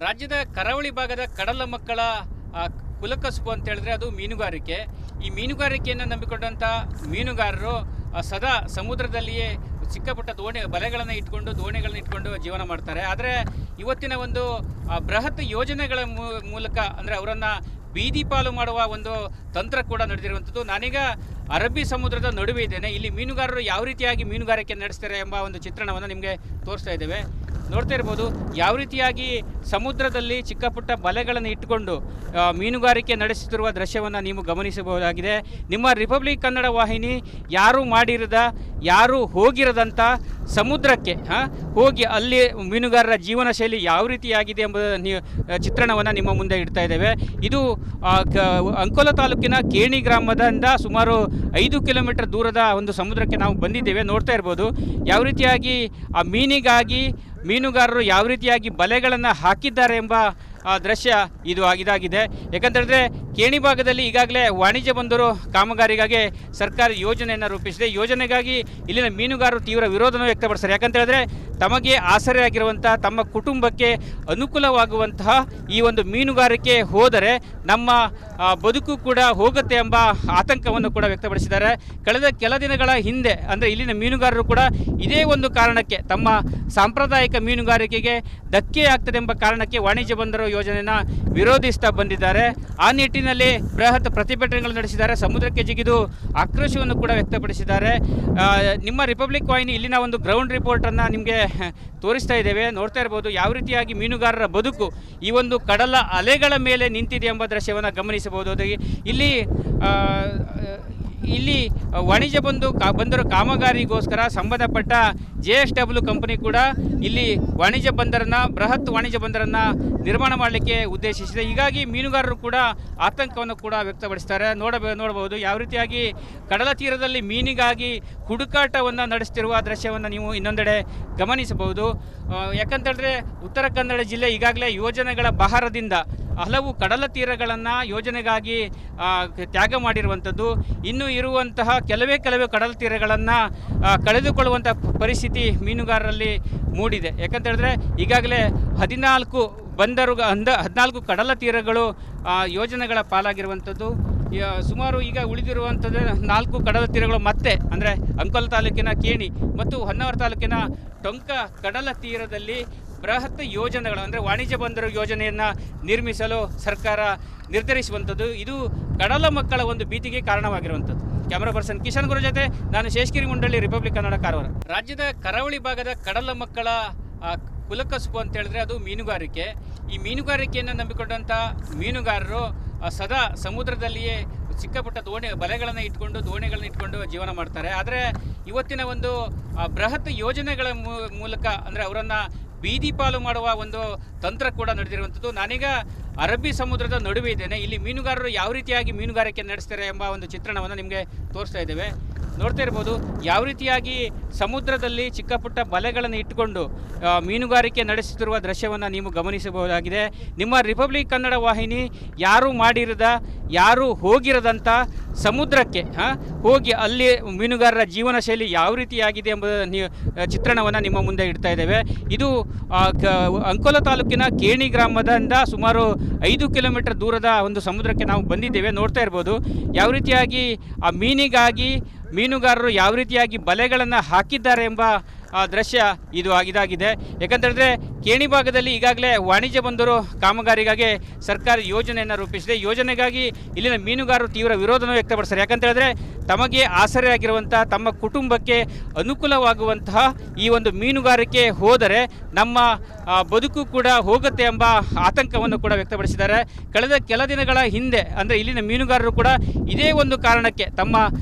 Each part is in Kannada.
ರಾಜ್ಯದ ಕರಾವಳಿ ಭಾಗದ ಕಡಲ ಮಕ್ಕಳ ಕುಲಕಸುಬು ಅಂತ ಹೇಳಿದ್ರೆ ಅದು ಮೀನುಗಾರಿಕೆ. ಈ ಮೀನುಗಾರಿಕೆಯನ್ನು ನಂಬಿಕೊಂಡಂಥ ಮೀನುಗಾರರು ಸದಾ ಸಮುದ್ರದಲ್ಲಿಯೇ ಚಿಕ್ಕಪುಟ್ಟ ಬಲೆಗಳನ್ನು ಇಟ್ಕೊಂಡು ಜೀವನ ಮಾಡ್ತಾರೆ. ಆದರೆ ಇವತ್ತಿನ ಒಂದು ಬೃಹತ್ ಯೋಜನೆಗಳ ಮೂಲಕ ಅಂದರೆ ಅವರನ್ನು ಬೀದಿ ಪಾಲು ಮಾಡುವ ಒಂದು ತಂತ್ರ ಕೂಡ ನಡೆದಿರುವಂಥದ್ದು. ನಾನೀಗ ಅರಬ್ಬಿ ಸಮುದ್ರದ ನಡುವೆ ಇದ್ದೇನೆ. ಇಲ್ಲಿ ಮೀನುಗಾರರು ಯಾವ ರೀತಿಯಾಗಿ ಮೀನುಗಾರಿಕೆ ನಡೆಸ್ತಾರೆ ಎಂಬ ಒಂದು ಚಿತ್ರಣವನ್ನು ನಿಮಗೆ ತೋರಿಸ್ತಾ ಇದ್ದೇವೆ. ನೋಡ್ತಾ ಇರ್ಬೋದು ಯಾವ ರೀತಿಯಾಗಿ ಸಮುದ್ರದಲ್ಲಿ ಚಿಕ್ಕ ಪುಟ್ಟ ಬಲೆಗಳನ್ನು ಇಟ್ಟುಕೊಂಡು ಮೀನುಗಾರಿಕೆ ನಡೆಸುತ್ತಿರುವ ದೃಶ್ಯವನ್ನು ನೀವು ಗಮನಿಸಬಹುದಾಗಿದೆ. ನಿಮ್ಮ ರಿಪಬ್ಲಿಕ್ ಕನ್ನಡ ವಾಹಿನಿ ಯಾರೂ ಮಾಡಿರದ ಯಾರೂ ಹೋಗಿರದಂಥ ಸಮುದ್ರಕ್ಕೆ ಹೋಗಿ ಅಲ್ಲಿ ಮೀನುಗಾರರ ಜೀವನ ಶೈಲಿ ಯಾವ ರೀತಿಯಾಗಿದೆ ಎಂಬ ಚಿತ್ರಣವನ್ನು ನಿಮ್ಮ ಮುಂದೆ ಇಡ್ತಾ ಇದ್ದೇವೆ. ಇದು ಅಂಕೋಲಾ ತಾಲೂಕಿನ ಕೇಣಿ ಗ್ರಾಮದಿಂದ ಸುಮಾರು 5 ಕಿಲೋಮೀಟರ್ ದೂರದ ಒಂದು ಸಮುದ್ರಕ್ಕೆ ನಾವು ಬಂದಿದ್ದೇವೆ. ನೋಡ್ತಾ ಇರ್ಬೋದು ಯಾವ ರೀತಿಯಾಗಿ ಆ ಮೀನಿಗಾಗಿ ಮೀನುಗಾರರು ಯಾವ ರೀತಿಯಾಗಿ ಬಲೆಗಳನ್ನು ಹಾಕಿದ್ದಾರೆ ಎಂಬ ದೃಶ್ಯ ಇದಾಗಿದೆ. ಯಾಕಂತೇಳಿದ್ರೆ ಕೇಣಿ ಭಾಗದಲ್ಲಿ ಈಗಾಗಲೇ ವಾಣಿಜ್ಯ ಬಂದರು ಕಾಮಗಾರಿಗಾಗಿ ಸರ್ಕಾರ ಯೋಜನೆಯನ್ನು ರೂಪಿಸಿದೆ. ಯೋಜನೆಗಾಗಿ ಇಲ್ಲಿನ ಮೀನುಗಾರರು ತೀವ್ರ ವಿರೋಧನೂ ವ್ಯಕ್ತಪಡಿಸ್ತಾರೆ. ಯಾಕಂತೇಳಿದ್ರೆ ತಮಗೆ ಆಸರೆಯಾಗಿರುವಂಥ ತಮ್ಮ ಕುಟುಂಬಕ್ಕೆ ಅನುಕೂಲವಾಗುವಂತಹ ಈ ಒಂದು ಮೀನುಗಾರಿಕೆ ಹೋದರೆ ನಮ್ಮ ಬದುಕು ಕೂಡ ಹೋಗುತ್ತೆ ಎಂಬ ಆತಂಕವನ್ನು ಕೂಡ ವ್ಯಕ್ತಪಡಿಸಿದ್ದಾರೆ. ಕಳೆದ ಕೆಲ ದಿನಗಳ ಹಿಂದೆ ಅಂದರೆ ಇಲ್ಲಿನ ಮೀನುಗಾರರು ಕೂಡ ಇದೇ ಒಂದು ಕಾರಣಕ್ಕೆ ತಮ್ಮ ಸಾಂಪ್ರದಾಯಿಕ ಮೀನುಗಾರಿಕೆಗೆ ಧಕ್ಕೆ ಆಗ್ತದೆ ಎಂಬ ಕಾರಣಕ್ಕೆ ವಾಣಿಜ್ಯ ಬಂದರು ಯೋಜನೆಯನ್ನು ವಿರೋಧಿಸ್ತಾ ಬಂದಿದ್ದಾರೆ. ಆ ನಿಟ್ಟಿನಲ್ಲಿ ಬೃಹತ್ ಪ್ರತಿಭಟನೆಗಳು ನಡೆಸಿದ್ದಾರೆ. ಸಮುದ್ರಕ್ಕೆ ಜಿಗಿದು ಆಕ್ರೋಶವನ್ನು ಕೂಡ ವ್ಯಕ್ತಪಡಿಸಿದ್ದಾರೆ. ನಿಮ್ಮ ರಿಪಬ್ಲಿಕ್ ವಾಹಿನಿ ಇಲ್ಲಿನ ಒಂದು ಗ್ರೌಂಡ್ ರಿಪೋರ್ಟನ್ನು ನಿಮಗೆ ತೋರಿಸ್ತಾ ಇದ್ದೇವೆ. ನೋಡ್ತಾ ಇರ್ಬೋದು ಯಾವ ರೀತಿಯಾಗಿ ಮೀನುಗಾರರ ಬದುಕು ಈ ಒಂದು ಕಡಲ ಅಲೆಗಳ ಮೇಲೆ ನಿಂತಿದೆ ಎಂಬ ದೃಶ್ಯವನ್ನು ಗಮನಿಸಬಹುದು. ಇಲ್ಲಿ ವಾಣಿಜ್ಯ ಬಂದರು ಕಾಮಗಾರಿಗೋಸ್ಕರ ಸಂಬಂಧಪಟ್ಟ JSW ಕಂಪನಿ ಕೂಡ ಇಲ್ಲಿ ಬೃಹತ್ ವಾಣಿಜ್ಯ ಬಂದರನ್ನು ನಿರ್ಮಾಣ ಮಾಡಲಿಕ್ಕೆ ಉದ್ದೇಶಿಸಿದೆ. ಹೀಗಾಗಿ ಮೀನುಗಾರರು ಕೂಡ ಆತಂಕವನ್ನು ಕೂಡ ವ್ಯಕ್ತಪಡಿಸ್ತಾರೆ. ನೋಡಬಹುದು ಯಾವ ರೀತಿಯಾಗಿ ಕಡಲ ತೀರದಲ್ಲಿ ಮೀನಿಗಾಗಿ ಹುಡುಕಾಟವನ್ನು ನಡೆಸುತ್ತಿರುವ ದೃಶ್ಯವನ್ನು ನೀವು ಇನ್ನೊಂದೆಡೆ ಗಮನಿಸಬಹುದು. ಯಾಕಂತೇಳಿದ್ರೆ ಉತ್ತರ ಕನ್ನಡ ಜಿಲ್ಲೆ ಈಗಾಗಲೇ ಯೋಜನೆಗಳ ಬಹಾರದಿಂದ ಹಲವು ಕಡಲ ತೀರಗಳನ್ನು ಯೋಜನೆಗಾಗಿ ತ್ಯಾಗ ಮಾಡಿರುವಂಥದ್ದು. ಇನ್ನೂ ಇರುವಂತಹ ಕೆಲವೇ ಕಡಲ ತೀರಗಳನ್ನು ಕಳೆದುಕೊಳ್ಳುವಂಥ ಪರಿಸ್ಥಿತಿ ಮೀನುಗಾರರಲ್ಲಿ ಮೂಡಿದೆ. ಯಾಕಂತೇಳಿದ್ರೆ ಈಗಾಗಲೇ 14 ಕಡಲ ತೀರಗಳು ಯೋಜನೆಗಳ ಪಾಲಾಗಿರುವಂಥದ್ದು. ಸುಮಾರು ಈಗ ಉಳಿದಿರುವಂಥದ್ದು 4 ಕಡಲ ತೀರಗಳು ಮತ್ತೆ ಅಂದರೆ ಅಂಕೋಲಾ ತಾಲೂಕಿನ ಕೇಣಿ ಮತ್ತು ಹೊನ್ನಾವರ ತಾಲೂಕಿನ ಟೊಂಕ ಕಡಲ ತೀರದಲ್ಲಿ ಬೃಹತ್ ಯೋಜನೆಗಳು ಅಂದರೆ ವಾಣಿಜ್ಯ ಬಂದರು ಯೋಜನೆಯನ್ನು ನಿರ್ಮಿಸಲು ಸರ್ಕಾರ ನಿರ್ಧರಿಸುವಂಥದ್ದು. ಇದು ಕಡಲ ಮಕ್ಕಳ ಒಂದು ಭೀತಿಗೆ ಕಾರಣವಾಗಿರುವಂಥದ್ದು. ಕ್ಯಾಮರಾ ಪರ್ಸನ್ ಕಿಶನ್ ಗುರು ಜೊತೆ ನಾನು ಶೇಷಗಿರಿ ಮುಂಡಳ್ಳಿ, ರಿಪಬ್ಲಿಕ್ ಕನ್ನಡ, ಕಾರವಾರ. ರಾಜ್ಯದ ಕರಾವಳಿ ಭಾಗದ ಕಡಲ ಮಕ್ಕಳ ಕುಲಕಸುಬು ಅಂತ ಹೇಳಿದ್ರೆ ಅದು ಮೀನುಗಾರಿಕೆ. ಈ ಮೀನುಗಾರಿಕೆಯನ್ನು ನಂಬಿಕೊಂಡಂಥ ಮೀನುಗಾರರು ಸದಾ ಸಮುದ್ರದಲ್ಲಿಯೇ ಚಿಕ್ಕಪುಟ್ಟ ಬಲೆಗಳನ್ನು ಇಟ್ಕೊಂಡು ಜೀವನ ಮಾಡ್ತಾರೆ. ಆದರೆ ಇವತ್ತಿನ ಒಂದು ಬೃಹತ್ ಯೋಜನೆಗಳ ಮೂಲಕ ಅಂದರೆ ಅವರನ್ನು ಬೀದಿ ಪಾಲು ಮಾಡುವ ಒಂದು ತಂತ್ರ ಕೂಡ ನಡೆದಿರುವಂಥದ್ದು. ನಾನೀಗ ಅರಬ್ಬಿ ಸಮುದ್ರದ ನಡುವೆ ಇದ್ದೇನೆ. ಇಲ್ಲಿ ಮೀನುಗಾರರು ಯಾವ ರೀತಿಯಾಗಿ ಮೀನುಗಾರಿಕೆ ನಡೆಸ್ತಾರೆ ಎಂಬ ಒಂದು ಚಿತ್ರಣವನ್ನು ನಿಮಗೆ ತೋರಿಸ್ತಾ ಇದ್ದೇವೆ. ನೋಡ್ತಾ ಇರ್ಬೋದು ಯಾವ ರೀತಿಯಾಗಿ ಸಮುದ್ರದಲ್ಲಿ ಚಿಕ್ಕ ಪುಟ್ಟ ಬಲೆಗಳನ್ನು ಇಟ್ಟುಕೊಂಡು ಮೀನುಗಾರಿಕೆ ನಡೆಸುತ್ತಿರುವ ದೃಶ್ಯವನ್ನು ನೀವು ಗಮನಿಸಬಹುದಾಗಿದೆ. ನಿಮ್ಮ ರಿಪಬ್ಲಿಕ್ ಕನ್ನಡ ವಾಹಿನಿ ಯಾರೂ ಮಾಡಿರದ ಯಾರೂ ಹೋಗಿರದಂಥ ಸಮುದ್ರಕ್ಕೆ ಹೋಗಿ ಅಲ್ಲಿ ಮೀನುಗಾರರ ಜೀವನ ಶೈಲಿ ಯಾವ ರೀತಿಯಾಗಿದೆ ಎಂಬ ಚಿತ್ರಣವನ್ನು ನಿಮ್ಮ ಮುಂದೆ ಇಡ್ತಾ ಇದ್ದೇವೆ. ಇದು ಅಂಕೋಲಾ ತಾಲೂಕಿನ ಕೇಣಿ ಗ್ರಾಮದಿಂದ ಸುಮಾರು 5 ಕಿಲೋಮೀಟರ್ ದೂರದ ಒಂದು ಸಮುದ್ರಕ್ಕೆ ನಾವು ಬಂದಿದ್ದೇವೆ. ನೋಡ್ತಾ ಇರ್ಬೋದು ಯಾವ ರೀತಿಯಾಗಿ ಆ ಮೀನಿಗಾಗಿ ಮೀನುಗಾರರು ಯಾವ ರೀತಿಯಾಗಿ ಬಲೆಗಳನ್ನು ಹಾಕಿದ್ದಾರೆ ಎಂಬ ದೃಶ್ಯ ಇದಾಗಿದೆ. ಯಾಕಂತೇಳಿದ್ರೆ ಕೇಣಿ ಭಾಗದಲ್ಲಿ ಈಗಾಗಲೇ ವಾಣಿಜ್ಯ ಬಂದರು ಕಾಮಗಾರಿಗಾಗಿ ಸರ್ಕಾರ ಯೋಜನೆಯನ್ನು ರೂಪಿಸಿದೆ. ಯೋಜನೆಗಾಗಿ ಇಲ್ಲಿನ ಮೀನುಗಾರರು ತೀವ್ರ ವಿರೋಧನೂ ವ್ಯಕ್ತಪಡಿಸ್ತಾರೆ. ಯಾಕಂತೇಳಿದ್ರೆ ತಮಗೆ ಆಸರೆಯಾಗಿರುವಂಥ ತಮ್ಮ ಕುಟುಂಬಕ್ಕೆ ಅನುಕೂಲವಾಗುವಂತಹ ಈ ಒಂದು ಮೀನುಗಾರಿಕೆ ಹೋದರೆ ನಮ್ಮ ಬದುಕು ಕೂಡ ಹೋಗುತ್ತೆ ಎಂಬ ಆತಂಕವನ್ನು ಕೂಡ ವ್ಯಕ್ತಪಡಿಸಿದ್ದಾರೆ. ಕಳೆದ ಕೆಲ ದಿನಗಳ ಹಿಂದೆ ಅಂದರೆ ಇಲ್ಲಿನ ಮೀನುಗಾರರು ಕೂಡ ಇದೇ ಒಂದು ಕಾರಣಕ್ಕೆ ತಮ್ಮ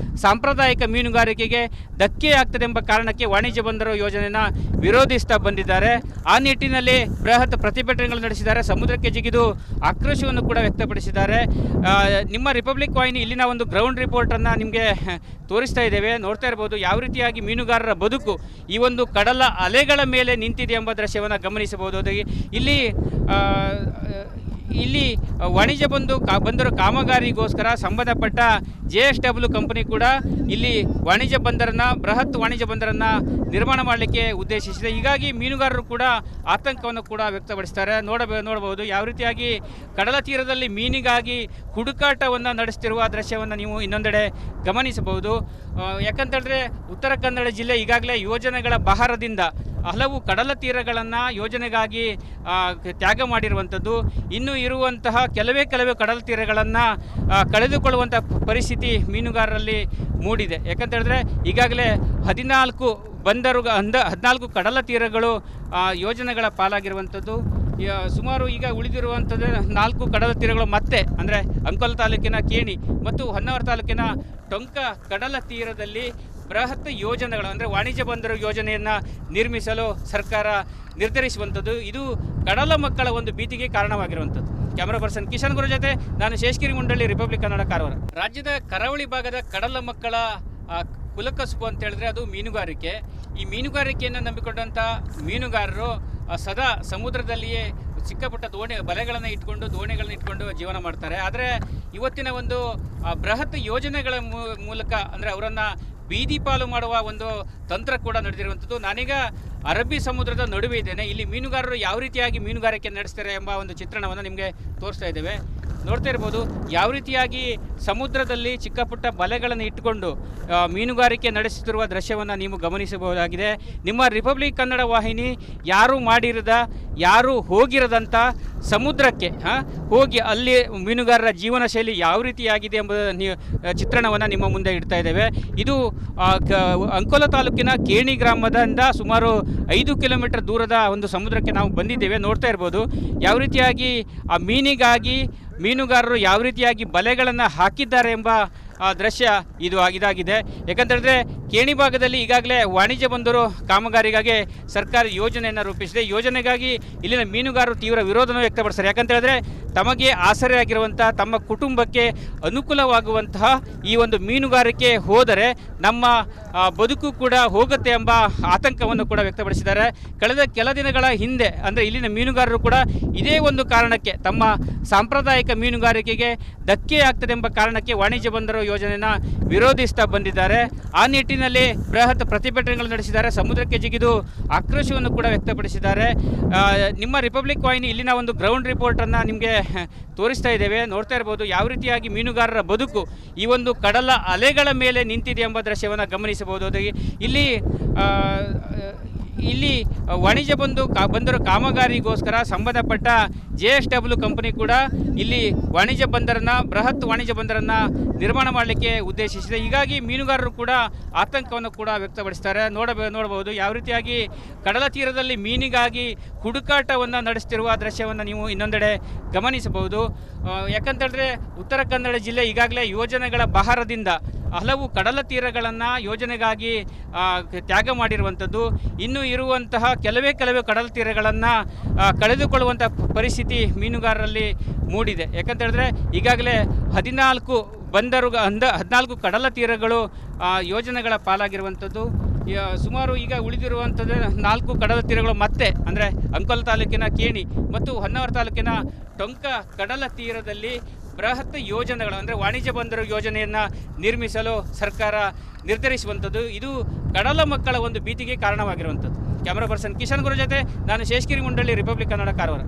ಸಾಂಪ್ರದಾಯಿಕ ಮೀನುಗಾರಿಕೆಗೆ ಧಕ್ಕೆ ಆಗ್ತದೆ ಎಂಬ ಕಾರಣಕ್ಕೆ ವಾಣಿಜ್ಯ ಬಂದರು ಯೋಜನೆಯನ್ನು ವಿರೋಧಿಸ್ತಾ ಬಂದಿದ್ದಾರೆ. ಆ ನಿಟ್ಟಿನಲ್ಲಿ ಬೃಹತ್ ಪ್ರತಿಭಟನೆಗಳು ನಡೆಸಿದ್ದಾರೆ. ಸಮುದ್ರಕ್ಕೆ ಜಿಗಿದು ಆಕ್ರೋಶವನ್ನು ಕೂಡ ವ್ಯಕ್ತಪಡಿಸಿದ್ದಾರೆ. ನಿಮ್ಮ ರಿಪಬ್ಲಿಕ್ ವಾಹಿನಿ ಇಲ್ಲಿನ ಒಂದು ಗ್ರೌಂಡ್ ರಿಪೋರ್ಟನ್ನು ನಿಮಗೆ ತೋರಿಸ್ತಾ ಇದ್ದೇವೆ. ನೋಡ್ತಾ ಇರ್ಬೋದು ಯಾವ ರೀತಿಯಾಗಿ ಮೀನುಗಾರರ ಬದುಕು ಈ ಒಂದು ಕಡಲ ಅಲೆಗಳ ಮೇಲೆ ನಿಂತಿದೆ ಎಂಬ ದೃಶ್ಯವನ್ನು ಗಮನಿಸಬಹುದು. ಇಲ್ಲಿ ವಾಣಿಜ್ಯ ಬಂದರು ಕಾಮಗಾರಿಗೋಸ್ಕರ ಸಂಬಂಧಪಟ್ಟ JSW ಕಂಪನಿ ಕೂಡ ಇಲ್ಲಿ ವಾಣಿಜ್ಯ ಬಂದರನ್ನು ಬೃಹತ್ ವಾಣಿಜ್ಯ ಬಂದರನ್ನು ನಿರ್ಮಾಣ ಮಾಡಲಿಕ್ಕೆ ಉದ್ದೇಶಿಸಿದೆ. ಹೀಗಾಗಿ ಮೀನುಗಾರರು ಕೂಡ ಆತಂಕವನ್ನು ಕೂಡ ವ್ಯಕ್ತಪಡಿಸ್ತಾರೆ. ನೋಡಬಹುದು ಯಾವ ರೀತಿಯಾಗಿ ಕಡಲ ತೀರದಲ್ಲಿ ಮೀನಿಗಾಗಿ ಹುಡುಕಾಟವನ್ನು ನಡೆಸ್ತಿರುವ ದೃಶ್ಯವನ್ನು ನೀವು ಇನ್ನೊಂದೆಡೆ ಗಮನಿಸಬಹುದು. ಯಾಕಂತೇಳಿದ್ರೆ ಉತ್ತರ ಕನ್ನಡ ಜಿಲ್ಲೆ ಈಗಾಗಲೇ ಯೋಜನೆಗಳ ಬಹಾರದಿಂದ ಹಲವು ಕಡಲ ತೀರಗಳನ್ನು ಯೋಜನೆಗಾಗಿ ತ್ಯಾಗ ಮಾಡಿರುವಂಥದ್ದು. ಇನ್ನು ಇರುವಂತಹ ಕೆಲವೇ ಕಡಲ ತೀರಗಳನ್ನು ಕಳೆದುಕೊಳ್ಳುವಂಥ ಪರಿಸ್ಥಿತಿ ಮೀನುಗಾರರಲ್ಲಿ ಮೂಡಿದೆ. ಯಾಕಂತೇಳಿದ್ರೆ ಈಗಾಗಲೇ 14 ಕಡಲ ತೀರಗಳು ಯೋಜನೆಗಳ ಪಾಲಾಗಿರುವಂಥದ್ದು. ಸುಮಾರು ಈಗ ಉಳಿದಿರುವಂಥದ್ದು 4 ಕಡಲ ತೀರಗಳು ಮತ್ತೆ ಅಂದರೆ ಅಂಕೋಲ ತಾಲೂಕಿನ ಕೇಣಿ ಮತ್ತು ಹೊನ್ನಾವರ ತಾಲೂಕಿನ ಟೊಂಕ ಕಡಲ ತೀರದಲ್ಲಿ ಬೃಹತ್ ಯೋಜನೆಗಳು ಅಂದರೆ ವಾಣಿಜ್ಯ ಬಂದರು ಯೋಜನೆಯನ್ನು ನಿರ್ಮಿಸಲು ಸರ್ಕಾರ ನಿರ್ಧರಿಸುವಂಥದ್ದು. ಇದು ಕಡಲ ಮಕ್ಕಳ ಒಂದು ಭೀತಿಗೆ ಕಾರಣವಾಗಿರುವಂಥದ್ದು. ಕ್ಯಾಮರಾ ಪರ್ಸನ್ ಕಿಶನ್ ಗುರು ಜೊತೆ ನಾನು ಶೇಷಗಿರಿ ಮುಂಡಳ್ಳಿ, ರಿಪಬ್ಲಿಕ್ ಕನ್ನಡ, ಕಾರವಾರ. ರಾಜ್ಯದ ಕರಾವಳಿ ಭಾಗದ ಕಡಲ ಮಕ್ಕಳ ಕುಲಕಸುಬು ಅಂತ ಹೇಳಿದ್ರೆ ಅದು ಮೀನುಗಾರಿಕೆ. ಈ ಮೀನುಗಾರಿಕೆಯನ್ನು ನಂಬಿಕೊಂಡಂಥ ಮೀನುಗಾರರು ಸದಾ ಸಮುದ್ರದಲ್ಲಿಯೇ ಚಿಕ್ಕ ಪುಟ್ಟ ಬಲೆಗಳನ್ನು ಇಟ್ಕೊಂಡು ಜೀವನ ಮಾಡ್ತಾರೆ. ಆದರೆ ಇವತ್ತಿನ ಒಂದು ಬೃಹತ್ ಯೋಜನೆಗಳ ಮೂಲಕ ಅಂದರೆ ಅವರನ್ನು ಬೀದಿ ಪಾಲು ಮಾಡುವ ಒಂದು ತಂತ್ರ ಕೂಡ ನಡೆದಿರುವಂಥದ್ದು. ನಾನೀಗ ಅರಬ್ಬಿ ಸಮುದ್ರದ ನಡುವೆ ಇದ್ದೇನೆ. ಇಲ್ಲಿ ಮೀನುಗಾರರು ಯಾವ ರೀತಿಯಾಗಿ ಮೀನುಗಾರಿಕೆ ನಡೆಸ್ತಾರೆ ಎಂಬ ಒಂದು ಚಿತ್ರಣವನ್ನು ನಿಮಗೆ ತೋರಿಸ್ತಾ ಇದ್ದೇವೆ. ನೋಡ್ತಾ ಇರ್ಬೋದು ಯಾವ ರೀತಿಯಾಗಿ ಸಮುದ್ರದಲ್ಲಿ ಚಿಕ್ಕ ಪುಟ್ಟ ಬಲೆಗಳನ್ನು ಇಟ್ಟುಕೊಂಡು ಮೀನುಗಾರಿಕೆ ನಡೆಸುತ್ತಿರುವ ದೃಶ್ಯವನ್ನು ನೀವು ಗಮನಿಸಬಹುದಾಗಿದೆ. ನಿಮ್ಮ ರಿಪಬ್ಲಿಕ್ ಕನ್ನಡ ವಾಹಿನಿ ಯಾರೂ ಹೋಗಿರದಂಥ ಸಮುದ್ರಕ್ಕೆ ಹೋಗಿ ಅಲ್ಲಿ ಮೀನುಗಾರರ ಜೀವನ ಶೈಲಿ ಯಾವ ರೀತಿಯಾಗಿದೆ ಎಂಬ ಚಿತ್ರಣವನ್ನು ನಿಮ್ಮ ಮುಂದೆ ಇಡ್ತಾ ಇದ್ದೇವೆ. ಇದು ಅಂಕೋಲ ತಾಲೂಕಿನ ಕೇಣಿ ಗ್ರಾಮದಿಂದ ಸುಮಾರು 5 ಕಿಲೋಮೀಟರ್ ದೂರದ ಒಂದು ಸಮುದ್ರಕ್ಕೆ ನಾವು ಬಂದಿದ್ದೇವೆ. ನೋಡ್ತಾ ಇರ್ಬೋದು ಯಾವ ರೀತಿಯಾಗಿ ಆ ಮೀನಿಗಾಗಿ ಮೀನುಗಾರರು ಯಾವ ರೀತಿಯಾಗಿ ಬಲೆಗಳನ್ನು ಹಾಕಿದ್ದಾರೆ ಎಂಬ ದೃಶ್ಯ ಇದಾಗಿದೆ. ಯಾಕಂತೇಳಿದ್ರೆ ಕೇಣಿ ಭಾಗದಲ್ಲಿ ಈಗಾಗಲೇ ವಾಣಿಜ್ಯ ಬಂದರು ಕಾಮಗಾರಿಗಾಗಿ ಸರ್ಕಾರ ಯೋಜನೆಯನ್ನು ರೂಪಿಸಿದೆ. ಯೋಜನೆಗಾಗಿ ಇಲ್ಲಿನ ಮೀನುಗಾರರು ತೀವ್ರ ವಿರೋಧವನ್ನು ವ್ಯಕ್ತಪಡಿಸ್ತಾರೆ. ಯಾಕಂತೇಳಿದ್ರೆ ತಮಗೆ ಆಸರೆಯಾಗಿರುವಂಥ ತಮ್ಮ ಕುಟುಂಬಕ್ಕೆ ಅನುಕೂಲವಾಗುವಂತಹ ಈ ಒಂದು ಮೀನುಗಾರಿಕೆ ಹೋದರೆ ನಮ್ಮ ಬದುಕು ಕೂಡ ಹೋಗುತ್ತೆ ಎಂಬ ಆತಂಕವನ್ನು ಕೂಡ ವ್ಯಕ್ತಪಡಿಸಿದ್ದಾರೆ. ಕಳೆದ ಕೆಲ ದಿನಗಳ ಹಿಂದೆ ಅಂದರೆ ಇಲ್ಲಿನ ಮೀನುಗಾರರು ಕೂಡ ಇದೇ ಒಂದು ಕಾರಣಕ್ಕೆ ತಮ್ಮ ಸಾಂಪ್ರದಾಯಿಕ ಮೀನುಗಾರಿಕೆಗೆ ಧಕ್ಕೆಯಾಗ್ತದೆ ಎಂಬ ಕಾರಣಕ್ಕೆ ವಾಣಿಜ್ಯ ಬಂದರು ಯೋಜನೆಯನ್ನು ವಿರೋಧಿಸ್ತಾ ಬಂದಿದ್ದಾರೆ. ಆ ನಿಟ್ಟಿನಲ್ಲಿ ಬೃಹತ್ ಪ್ರತಿಭಟನೆಗಳು ನಡೆಸಿದ್ದಾರೆ. ಸಮುದ್ರಕ್ಕೆ ಜಿಗಿದು ಆಕ್ರೋಶವನ್ನು ಕೂಡ ವ್ಯಕ್ತಪಡಿಸಿದ್ದಾರೆ. ನಿಮ್ಮ ರಿಪಬ್ಲಿಕ್ ವಾಹಿನಿ ಇಲ್ಲಿನ ಒಂದು ಗ್ರೌಂಡ್ ರಿಪೋರ್ಟನ್ನು ನಿಮಗೆ ತೋರಿಸ್ತಾ ಇದ್ದೇವೆ. ನೋಡ್ತಾ ಇರ್ಬೋದು ಯಾವ ರೀತಿಯಾಗಿ ಮೀನುಗಾರರ ಬದುಕು ಈ ಒಂದು ಕಡಲ ಅಲೆಗಳ ಮೇಲೆ ನಿಂತಿದೆ ಎಂಬ ದೃಶ್ಯವನ್ನು ಗಮನಿಸಬಹುದು. ಇಲ್ಲಿ ವಾಣಿಜ್ಯ ಬಂದರು ಕಾಮಗಾರಿಗೋಸ್ಕರ ಸಂಬಂಧಪಟ್ಟ JSW ಕಂಪನಿ ಕೂಡ ಇಲ್ಲಿ ವಾಣಿಜ್ಯ ಬಂದರನ್ನು ಬೃಹತ್ ವಾಣಿಜ್ಯ ಬಂದರನ್ನು ನಿರ್ಮಾಣ ಮಾಡಲಿಕ್ಕೆ ಉದ್ದೇಶಿಸಿದೆ. ಹೀಗಾಗಿ ಮೀನುಗಾರರು ಕೂಡ ಆತಂಕವನ್ನು ಕೂಡ ವ್ಯಕ್ತಪಡಿಸ್ತಾರೆ. ನೋಡಬಹುದು ಯಾವ ರೀತಿಯಾಗಿ ಕಡಲ ತೀರದಲ್ಲಿ ಮೀನಿಗಾಗಿ ಹುಡುಕಾಟವನ್ನು ನಡೆಸ್ತಿರುವ ದೃಶ್ಯವನ್ನು ನೀವು ಇನ್ನೊಂದೆಡೆ ಗಮನಿಸಬಹುದು. ಯಾಕಂತೇಳಿದ್ರೆ ಉತ್ತರ ಕನ್ನಡ ಜಿಲ್ಲೆ ಈಗಾಗಲೇ ಯೋಜನೆಗಳ ಬಹಾರದಿಂದ ಹಲವು ಕಡಲ ತೀರಗಳನ್ನು ಯೋಜನೆಗಾಗಿ ತ್ಯಾಗ ಮಾಡಿರುವಂಥದ್ದು. ಇನ್ನು ಇರುವಂತಹ ಕೆಲವೇ ಕಡಲ ತೀರಗಳನ್ನು ಕಳೆದುಕೊಳ್ಳುವಂಥ ಪರಿಸ್ಥಿತಿ ಮೀನುಗಾರರಲ್ಲಿ ಮೂಡಿದೆ. ಯಾಕಂತೇಳಿದ್ರೆ ಈಗಾಗಲೇ 14 ಕಡಲ ತೀರಗಳು ಯೋಜನೆಗಳ ಪಾಲಾಗಿರುವಂಥದ್ದು. ಸುಮಾರು ಈಗ ಉಳಿದಿರುವಂಥದ್ದು 4 ಕಡಲ ತೀರಗಳು ಮತ್ತೆ ಅಂದರೆ ಅಂಕೋಲ ತಾಲೂಕಿನ ಕೇಣಿ ಮತ್ತು ಹೊನ್ನಾವರ ತಾಲೂಕಿನ ಟೊಂಕ ಕಡಲ ತೀರದಲ್ಲಿ ಬೃಹತ್ ಯೋಜನೆಗಳು ಅಂದರೆ ವಾಣಿಜ್ಯ ಬಂದರು ಯೋಜನೆಯನ್ನು ನಿರ್ಮಿಸಲು ಸರ್ಕಾರ ನಿರ್ಧರಿಸುವಂಥದ್ದು. ಇದು ಕಡಲ ಮಕ್ಕಳ ಒಂದು ಭೀತಿಗೆ ಕಾರಣವಾಗಿರುವಂಥದ್ದು. ಕ್ಯಾಮರಾ ಪರ್ಸನ್ ಕಿಶನ್ ಗುರು ಜೊತೆ ನಾನು ಶೇಷಗಿರಿ ಮುಂಡಳ್ಳಿ, ರಿಪಬ್ಲಿಕ್ ಕನ್ನಡ, ಕಾರವಾರ.